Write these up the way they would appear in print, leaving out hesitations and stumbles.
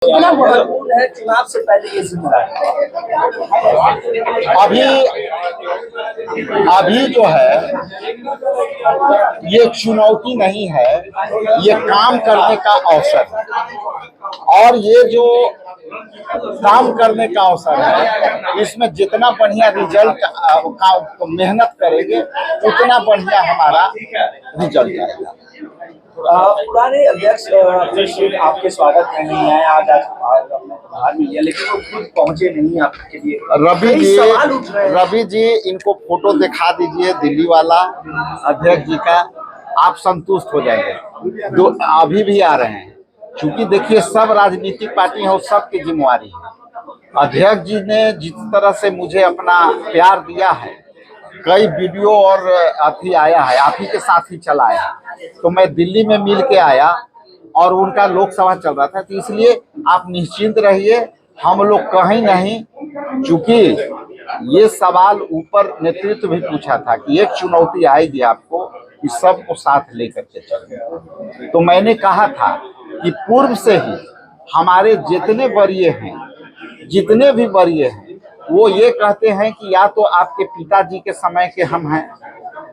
कितना महत्वपूर्ण है चुनाव से पहले ये जिम्मेदारी? अभी अभी जो है ये चुनौती नहीं है, ये काम करने का अवसर है। और ये जो काम करने का अवसर है, इसमें जितना बढ़िया रिजल्ट मेहनत करेंगे उतना बढ़िया हमारा रिजल्ट आएगा। पुराने अध्यक्ष आपके स्वागत में नहीं आए, आज बाहर मिले, लेकिन वो खुद पहुंचे नहीं आपके लिए। रवि जी इनको फोटो दिखा दीजिए दिल्ली वाला अध्यक्ष जी का, आप संतुष्ट हो जाएंगे। दो अभी भी आ रहे हैं, क्योंकि देखिए सब राजनीतिक पार्टी है, सबकी जिम्मेवारी है। अध्यक्ष जी ने जिस तरह से मुझे अपना प्यार दिया है, कई वीडियो और अभी आया है, आप ही के साथ ही चला आया, तो मैं दिल्ली में मिल के आया और उनका लोकसभा चल रहा था, तो इसलिए आप निश्चिंत रहिए, हम लोग कहीं नहीं। चूंकि ये सवाल ऊपर नेतृत्व भी पूछा था कि एक चुनौती आएगी आपको कि सबको साथ लेकर के चलें, तो मैंने कहा था कि पूर्व से ही हमारे जितने वरीय हैं, जितने भी वरीय हैं, वो ये कहते हैं कि या तो आपके पिताजी के समय के हम हैं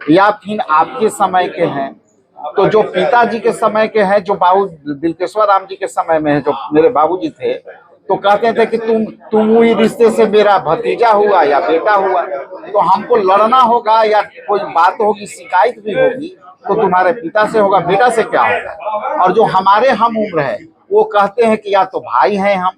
या फिर आपके समय के हैं। तो जो पिताजी के समय के हैं, जो बाबू दिलकेश्वर राम जी के समय में है, जो मेरे बाबूजी थे, तो कहते थे कि तुम वही रिश्ते से मेरा भतीजा हुआ या बेटा हुआ, तो हमको लड़ना होगा या कोई बात होगी, शिकायत भी होगी तो तुम्हारे पिता से होगा, बेटा से क्या होगा। और जो हमारे हम उम्र है वो कहते हैं कि या तो भाई हैं हम,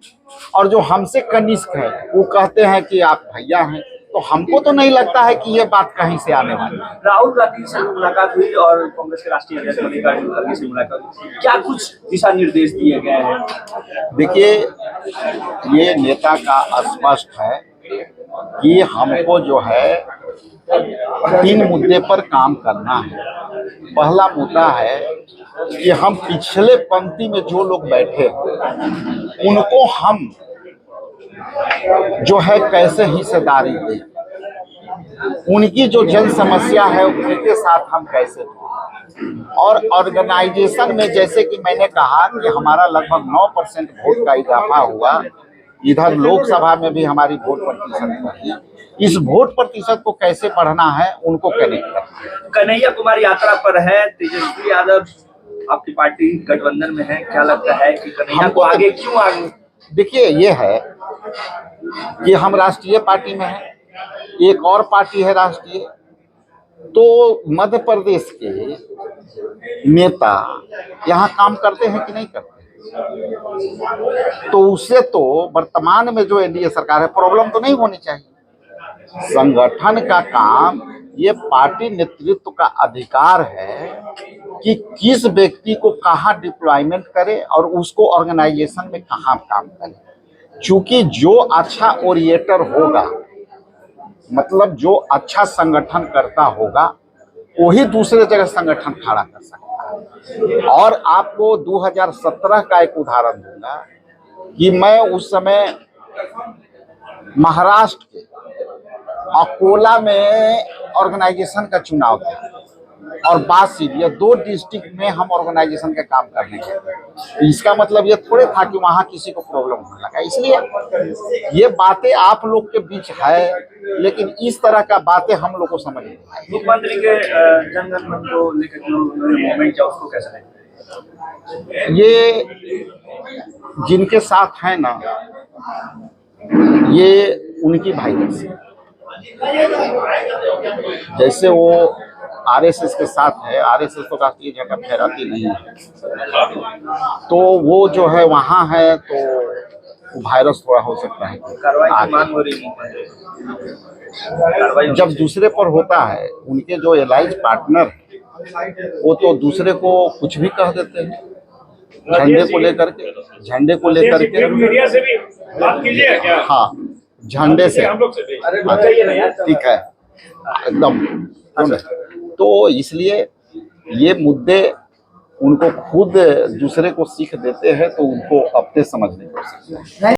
और जो हमसे कनिष्ठ है वो कहते हैं कि आप भैया हैं। तो हमको तो नहीं लगता है कि ये बात कहीं से आने वाली है। राहुल गांधी से मुलाकात हुई और कांग्रेस के राष्ट्रीय अध्यक्ष मल्लिकार्जुन खड़गे से मुलाकात हुई, क्या कुछ दिशा निर्देश दिए गए हैं? देखिए, ये नेता का स्पष्ट है कि हमको जो है 3 मुद्दे पर काम करना है। पहला मुद्दा है कि हम पिछले पंक्ति में जो लोग बैठे उनको हम जो है कैसे हिस्सेदारी दें, उनकी जो जन समस्या है उनके साथ हम कैसे दें। और ऑर्गेनाइजेशन में जैसे कि मैंने कहा कि हमारा लगभग 9% वोट का इजाफा हुआ, इधर लोकसभा में भी हमारी वोट प्रतिशत बढ़ी। इस वोट प्रतिशत को कैसे बढ़ना है, उनको कनेक्ट करना है। कन्हैया कुमार यात्रा पर है, तेजस्वी यादव आपकी पार्टी गठबंधन में है, क्या लगता है कि कन्हैया को आगे क्यों आगे? देखिए, ये है कि हम राष्ट्रीय पार्टी में हैं, एक और पार्टी है राष्ट्रीय, तो मध्य प्रदेश के नेता यहाँ काम करते हैं कि नहीं करते, तो उससे तो वर्तमान में जो एनडीए सरकार है प्रॉब्लम तो नहीं होनी चाहिए। संगठन का काम, ये पार्टी नेतृत्व का अधिकार है कि किस व्यक्ति को कहाँ डिप्लॉयमेंट करे और उसको ऑर्गेनाइजेशन में कहाँ काम करे। चूंकि जो अच्छा ओरिएटर होगा, मतलब जो अच्छा संगठन करता होगा, वही दूसरे जगह संगठन खड़ा कर सकता है। और आपको 2017 का एक उदाहरण दूंगा कि मैं उस समय महाराष्ट्र के अकोला में ऑर्गेनाइजेशन का चुनाव था और बासी, ये 2 डिस्ट्रिक्ट में हम ऑर्गेनाइजेशन का काम करने गए। इसका मतलब ये थोड़े था कि वहाँ किसी को प्रॉब्लम होने लगा। इसलिए ये बातें आप लोग के बीच है, लेकिन इस तरह का बातें हम लोग को समझ नहीं आई। मुख्यमंत्री के जनगण मन को लेकर जो मूवमेंट है उसको कैसे देखते हैं? ये जिनके साथ है ना, ये उनकी वायरस है। जैसे वो आरएसएस के साथ है, आरएसएस तो राष्ट्रीय झंडा फहराती नहीं है, तो वो जो है वहाँ है, तो वायरस थोड़ा हो सकता है। कार्रवाई की मांग हो रही है। जब दूसरे पर होता है, उनके जो एलाइज पार्टनर वो तो दूसरे को कुछ भी कह देते हैं, झंडे को लेकर के मीडिया से भी बात कीजिए क्या? हाँ, झंडे से ठीक है एकदम। तो इसलिए ये मुद्दे उनको खुद दूसरे को सीख देते हैं, तो उनको अपने समझ नहीं पड़ सकते।